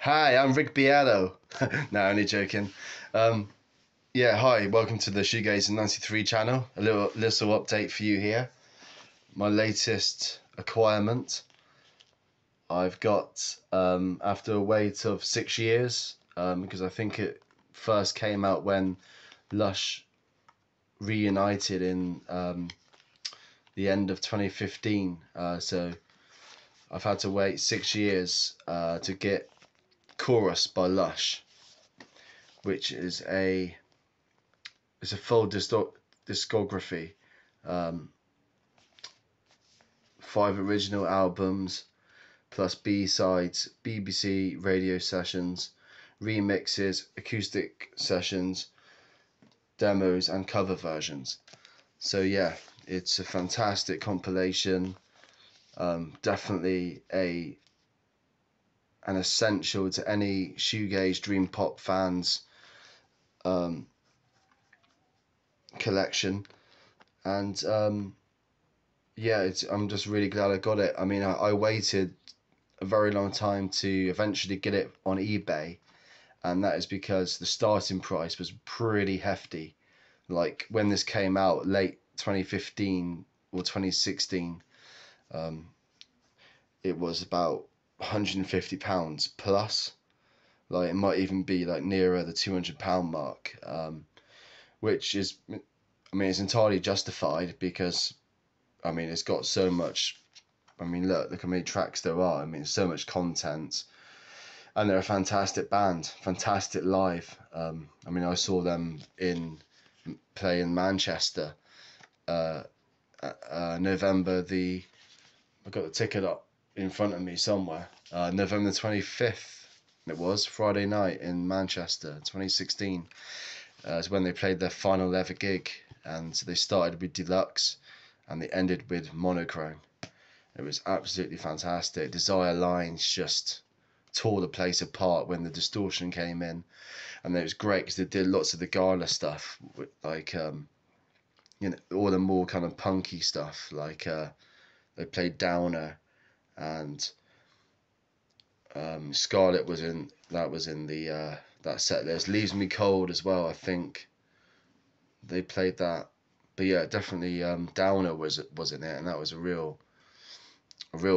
Hi, I'm Rick Beato. No, only joking. Yeah, hi, welcome to the Shoegaze 93 channel. A little update for you here. My latest acquirement. I've got, after a wait of 6 years, because I think it first came out when Lush reunited in the end of 2015. So I've had to wait 6 years to get Chorus by Lush, which is a full discography, 5 original albums plus B-sides, BBC radio sessions, remixes, acoustic sessions, demos and cover versions. So yeah, it's a fantastic compilation. Definitely an essential to any shoegaze dream pop fans collection. And yeah, I'm just really glad I got it. I mean, I waited a very long time to eventually get it on eBay, and that is because the starting price was pretty hefty. Like when this came out late 2015 or 2016, it was about £150 plus. Like it might even be like nearer the £200 mark, which is, I mean, it's entirely justified because, I mean, it's got so much. I mean, look how many tracks there are. I mean, so much content, and they're a fantastic band, fantastic live. I mean, I saw them play in Manchester, November the. I got the ticket up in front of me somewhere. November 25th. It was Friday night in Manchester, 2016. Is when they played their final ever gig, and they started with Deluxe, and they ended with Monochrome. It was absolutely fantastic. Desire Lines just tore the place apart when the distortion came in, and it was great because they did lots of the Gala stuff, like you know, all the more kind of punky stuff. Like they played Downer, and Scarlet was in the that set list. Leaves Me Cold as well. I think they played that, but yeah, definitely Downer was in it, and that was a real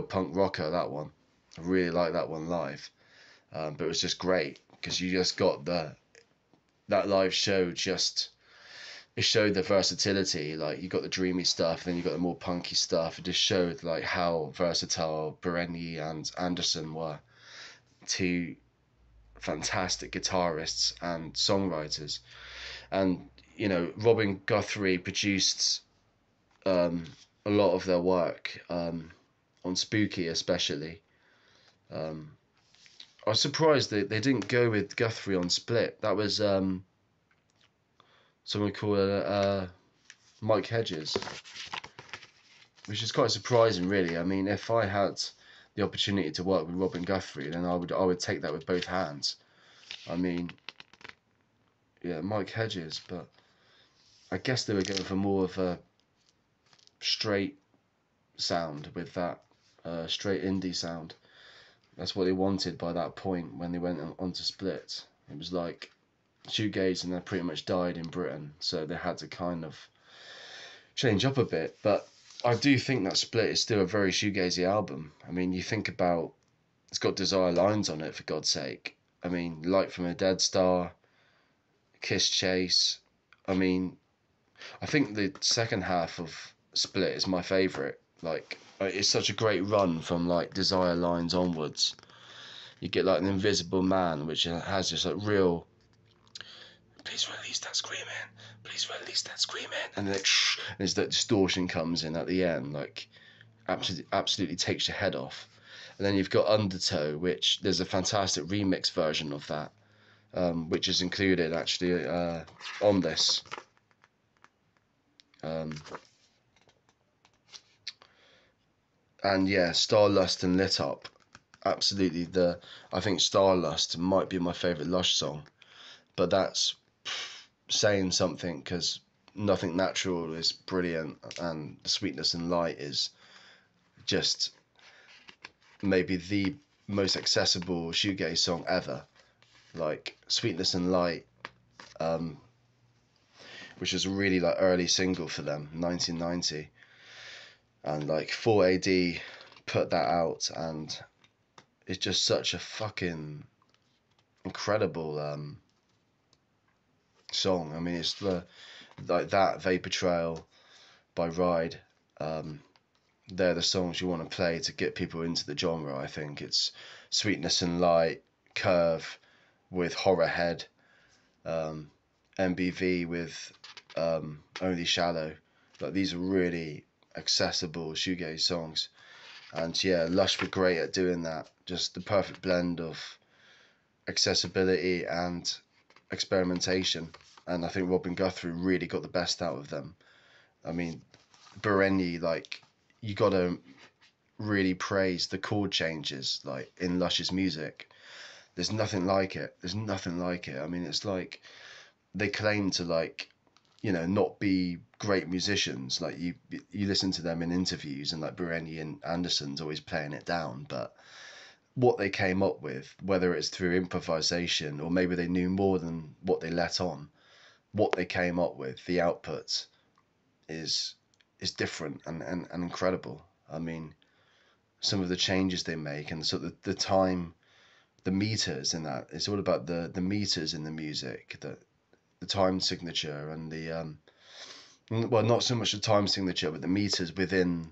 punk rocker, that one. I really like that one live, but it was just great because you just got that live show. It showed the versatility. Like you got the dreamy stuff, then you got the more punky stuff. It just showed like how versatile Berenyi and Anderson were, two fantastic guitarists and songwriters. And you know, Robin Guthrie produced a lot of their work. On Spooky especially. I was surprised that they didn't go with Guthrie on Split. That was someone called Mike Hedges, which is quite surprising, really. I mean, if I had the opportunity to work with Robin Guthrie, then I would take that with both hands. I mean, yeah, Mike Hedges, but I guess they were going for more of a straight sound with that. Straight indie sound. That's what they wanted by that point when they went on to Split. It was like shoegaze and they pretty much died in Britain, so they had to kind of change up a bit. But I do think that Split is still a very shoegazy album. I mean, you think about, it's got Desire Lines on it, for God's sake. I mean, Light from a Dead Star, Kiss Chase. I mean, I think the second half of Split is my favourite. Like, it's such a great run from like Desire Lines onwards. You get like An Invisible Man, which has just like real, please release that screaming, please release that screaming, and then there's that distortion comes in at the end, like absolutely takes your head off. And then you've got Undertow, which there's a fantastic remix version of that, which is included actually on this. And yeah, Starlust and Lit Up, absolutely. I think Starlust might be my favourite Lush song, but that's saying something because Nothing Natural is brilliant, and Sweetness and Light is just maybe the most accessible shoegaze song ever, like Sweetness and Light, which was a really like early single for them, 1990, and like 4AD put that out, and it's just such a fucking incredible song. I mean, it's like that, Vapor Trail by Ride, they're the songs you want to play to get people into the genre. I think it's Sweetness and Light, Curve with Horror Head, MBV with Only Shallow. Like, these are really accessible shoegaze songs, and yeah, Lush were great at doing that. Just the perfect blend of accessibility and experimentation, and I think Robin Guthrie really got the best out of them. I mean, Berenyi, like, you gotta really praise the chord changes, like, in Lush's music. There's nothing like it. There's nothing like it. I mean, it's like they claim to, like, you know, not be great musicians. Like, you listen to them in interviews, and like Berenyi and Anderson's always playing it down, but what they came up with, whether it's through improvisation or maybe they knew more than what they let on, what they came up with, the output is different and incredible. I mean, some of the changes they make, and sort of the time, the meters in that, it's all about the meters in the music, the time signature, and the well, not so much the time signature, but the meters within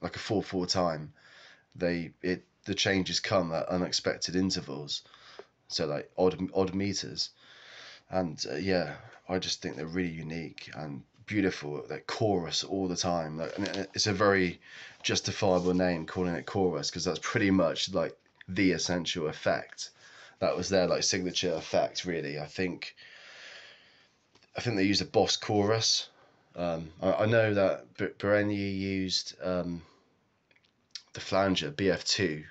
like a 4/4 time. The changes come at unexpected intervals, so like odd meters, and yeah, I just think they're really unique and beautiful. Like chorus all the time, like, and it's a very justifiable name, calling it chorus, because that's pretty much like the essential effect. That was their like signature effect, really. I think they used a Boss chorus. I know that Berenyi used the flanger BF2.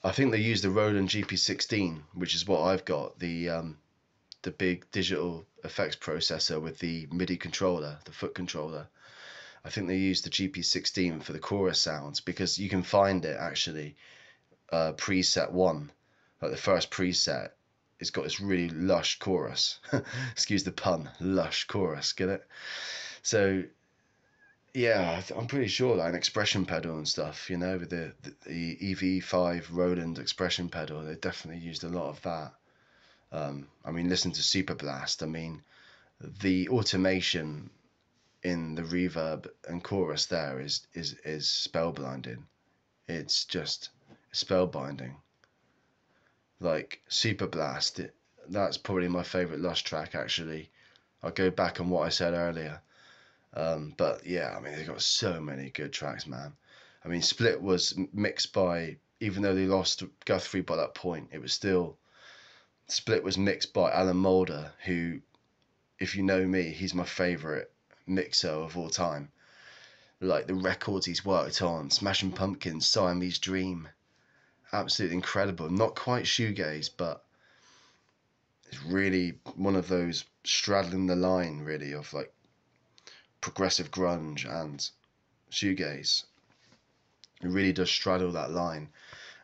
I think they used the Roland GP16, which is what I've got, the big digital effects processor with the MIDI controller, the foot controller. I think they used the GP16 for the chorus sounds, because you can find it actually, preset 1, like the first preset. It's got this really lush chorus. Excuse the pun, lush chorus, get it? So yeah, I'm pretty sure, like an expression pedal and stuff, you know, with the EV5 Roland expression pedal, they definitely used a lot of that. I mean, listen to Super Blast. I mean, the automation in the reverb and chorus there is spellblinding. It's just spellbinding. Like Super Blast, that's probably my favorite Lush track, actually. I'll go back on what I said earlier. But yeah, I mean, they've got so many good tracks, man. I mean, Split was mixed by, even though they lost Guthrie by that point, it was still, Split was mixed by Alan Moulder, who, if you know me, he's my favourite mixer of all time. Like, the records he's worked on, Smashing Pumpkins, Siamese Dream, absolutely incredible. Not quite shoegaze, but it's really one of those straddling the line, really, of like progressive grunge and shoegaze. It really does straddle that line,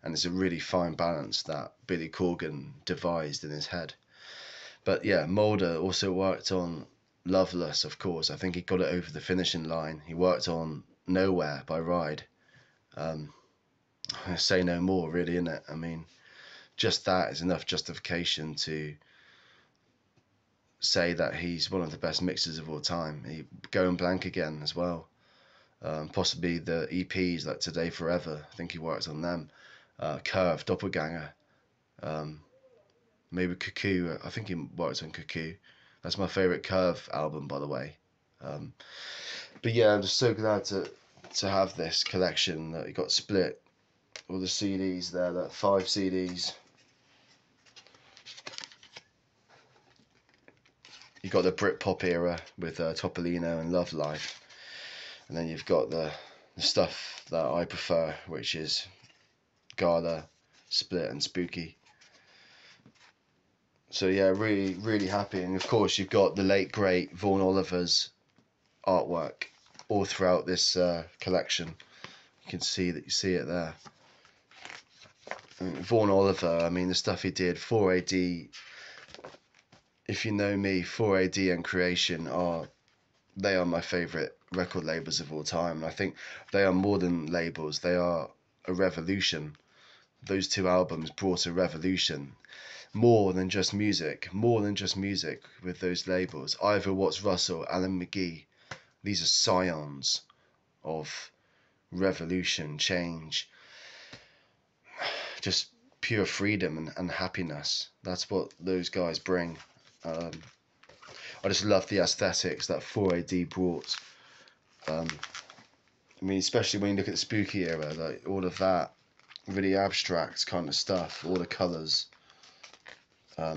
and it's a really fine balance that Billy Corgan devised in his head. But yeah, Moulder also worked on Loveless, of course. I think he got it over the finishing line. He worked on Nowhere by Ride. I say no more, really, innit? I mean, just that is enough justification to say that he's one of the best mixers of all time. Going Blank Again as well. Possibly the EPs like Today Forever. I think he worked on them. Curve, Doppelganger. Maybe Cuckoo. I think he worked on Cuckoo. That's my favourite Curve album, by the way. But yeah, I'm just so glad to have this collection that he got split. All the CDs there, that 5 CDs. You've got the Britpop era with Topolino and Love Life, and then you've got the stuff that I prefer, which is Gala, Split and Spooky. So yeah, really, really happy. And of course you've got the late great Vaughan Oliver's artwork all throughout this collection. You can see it there. I mean, Vaughan Oliver, I mean, the stuff he did, 4AD, if you know me, 4AD and Creation they are my favourite record labels of all time. And I think they are more than labels, they are a revolution. Those two albums brought a revolution. More than just music with those labels. Ivo Watts-Russell, Alan McGee, these are scions of revolution, change, just pure freedom and happiness. That's what those guys bring. I just love the aesthetics that 4AD brought. I mean, especially when you look at the spooky era, like all of that really abstract kind of stuff, all the colours. I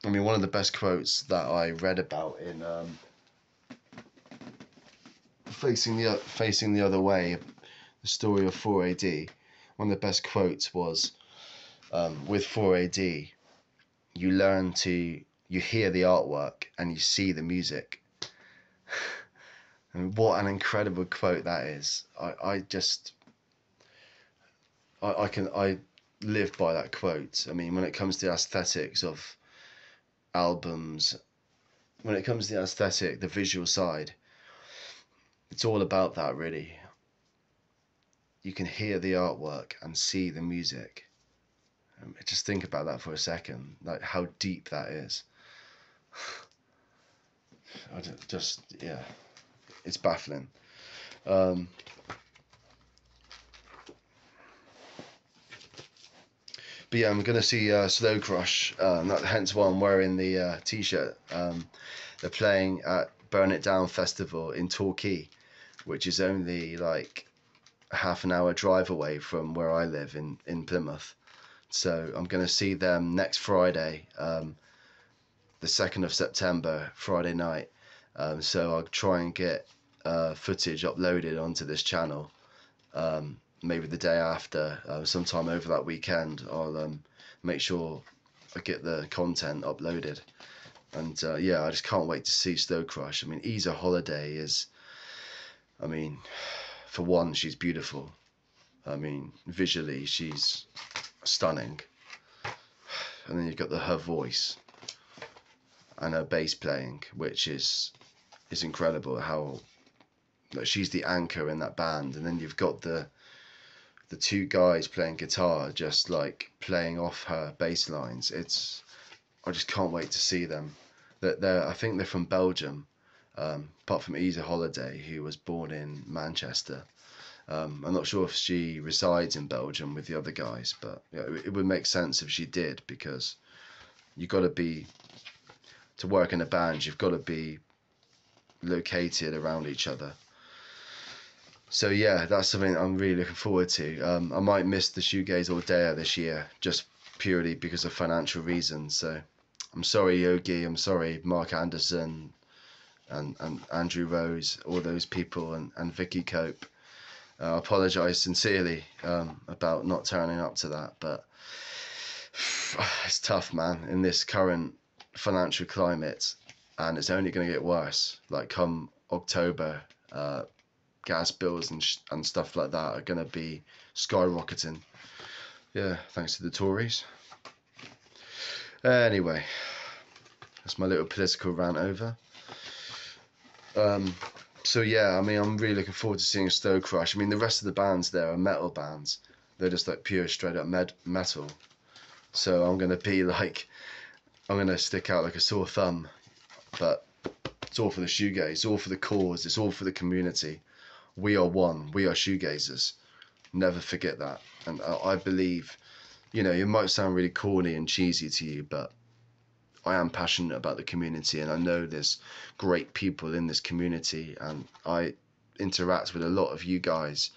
mean, one of the best quotes that I read about in Facing the Other Way, the story of 4AD, one of the best quotes was, with 4AD, you hear the artwork and you see the music. And what an incredible quote that is. I live by that quote. I mean, when it comes to aesthetics of albums, when it comes to the aesthetic, the visual side, it's all about that, really. You can hear the artwork and see the music. Just think about that for a second, like how deep that is. Yeah, it's baffling. But yeah, I'm going to see Slow Crush, hence why I'm wearing the t-shirt. They're playing at Burn It Down Festival in Torquay, which is only like a half an hour drive away from where I live in Plymouth. So I'm going to see them next Friday, the 2nd of September, Friday night. So I'll try and get footage uploaded onto this channel. Maybe the day after, sometime over that weekend, I'll make sure I get the content uploaded. And yeah, I just can't wait to see Slow Crush. I mean, Isa Holiday is, I mean, for one, she's beautiful. I mean, visually, she's stunning. And then you've got her voice and her bass playing, which is incredible. How, like, she's the anchor in that band, and then you've got the two guys playing guitar, just like playing off her bass lines. I just can't wait to see them. I think they're from Belgium, apart from Isa Holiday, who was born in Manchester. I'm not sure if she resides in Belgium with the other guys, but yeah, it would make sense if she did, because to work in a band, you've got to be located around each other. So yeah, that's something I'm really looking forward to. I might miss the Shoegaze All-Dayer this year, just purely because of financial reasons. So I'm sorry, Yogi, I'm sorry, Mark Anderson, and Andrew Rose, all those people, and Vicky Cope. I apologise sincerely about not turning up to that, but it's tough, man, in this current financial climate, and it's only going to get worse. Like come October, gas bills and stuff like that are going to be skyrocketing. Yeah, thanks to the Tories. Anyway, that's my little political rant over. So yeah, I mean, I'm really looking forward to seeing Slow Crush. I mean, the rest of the bands there are metal bands. They're just like pure straight up metal. So I'm going to stick out like a sore thumb. But it's all for the shoegaze, it's all for the cause, it's all for the community. We are one, we are shoegazers. Never forget that. And I believe, you know, it might sound really corny and cheesy to you, but I am passionate about the community, and I know there's great people in this community, and I interact with a lot of you guys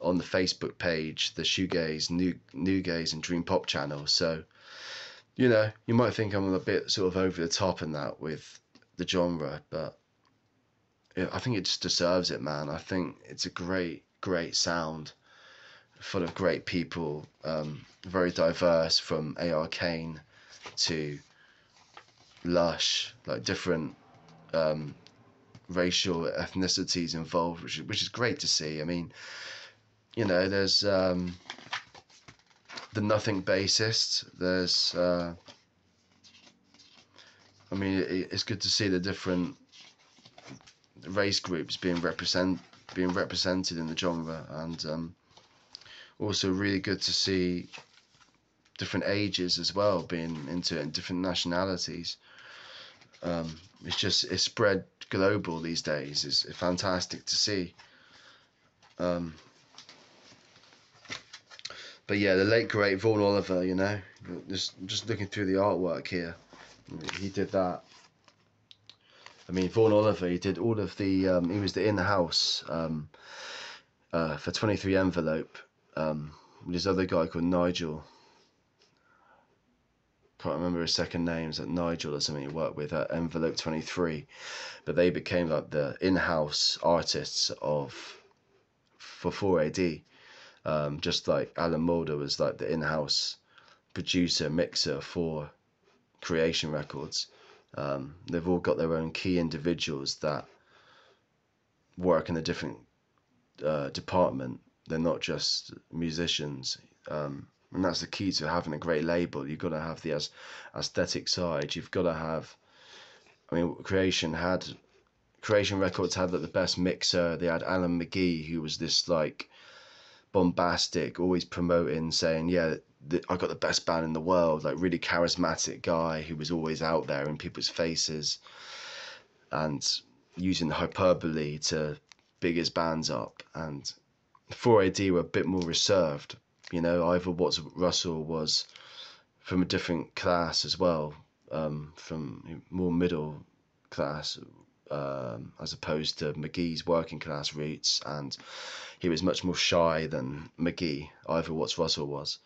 on the Facebook page, the Shoegaze, New Gaze and Dream Pop channel. So, you know, you might think I'm a bit sort of over the top in that with the genre, but I think it just deserves it, man. I think it's a great sound, full of great people, very diverse, from A.R. Kane to Lush, like different racial ethnicities involved, which is great to see. I mean, you know, there's the nothing bassist. There's I mean, it's good to see the different race groups being represented in the genre, and also really good to see different ages as well being into it, and different nationalities. It's spread global these days. It's fantastic to see. But yeah, the late great Vaughan Oliver, you know, just looking through the artwork here, he did that. I mean, Vaughan Oliver, he did all of the, he was the in-house for 23 Envelope, with this other guy called Nigel. Can't remember his second name, is that Nigel or something he worked with at Envelope 23, but they became like the in-house artists for 4AD, just like Alan Moulder was like the in-house producer, mixer for Creation Records. They've all got their own key individuals that work in a different department. They're not just musicians, and that's the key to having a great label. You've got to have the aesthetic side. You've got to have, I mean, Creation Records had like the best mixer. They had Alan McGee, who was this like bombastic, always promoting, saying, yeah, I got the best band in the world, like really charismatic guy who was always out there in people's faces and using hyperbole to big his bands up. And 4AD were a bit more reserved, you know. Ivo Watts-Russell was from a different class as well, from more middle class, as opposed to McGee's working class roots, and he was much more shy than McGee, Ivo Watts-Russell was.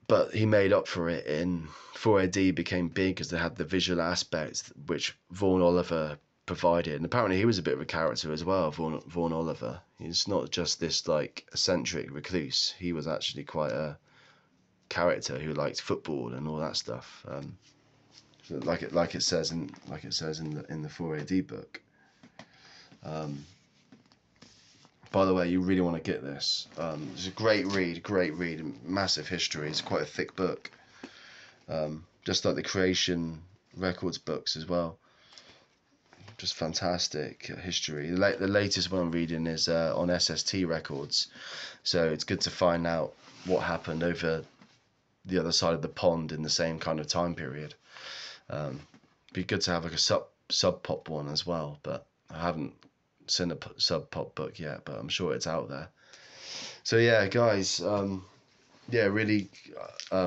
But he made up for it in 4AD, became big because they had the visual aspects which Vaughan Oliver provided. And apparently he was a bit of a character as well, Vaughan Oliver. He's not just this like eccentric recluse. He was actually quite a character who liked football and all that stuff. Like it says in the 4AD book. By the way, you really want to get this. It's a great read, massive history. It's quite a thick book, just like the Creation Records books as well. Just fantastic history. The latest one I'm reading is on SST Records, so it's good to find out what happened over the other side of the pond in the same kind of time period. Be good to have like a sub pop one as well, but I haven't seen a sub pop book yet, but I'm sure it's out there. So yeah, guys, yeah, really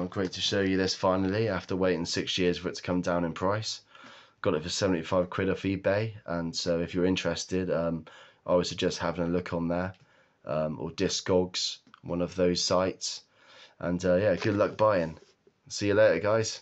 great to show you this finally after waiting 6 years for it to come down in price. Got it for 75 quid off eBay, and so if you're interested, I would suggest having a look on there, or Discogs, one of those sites. And yeah, good luck buying. See you later, guys.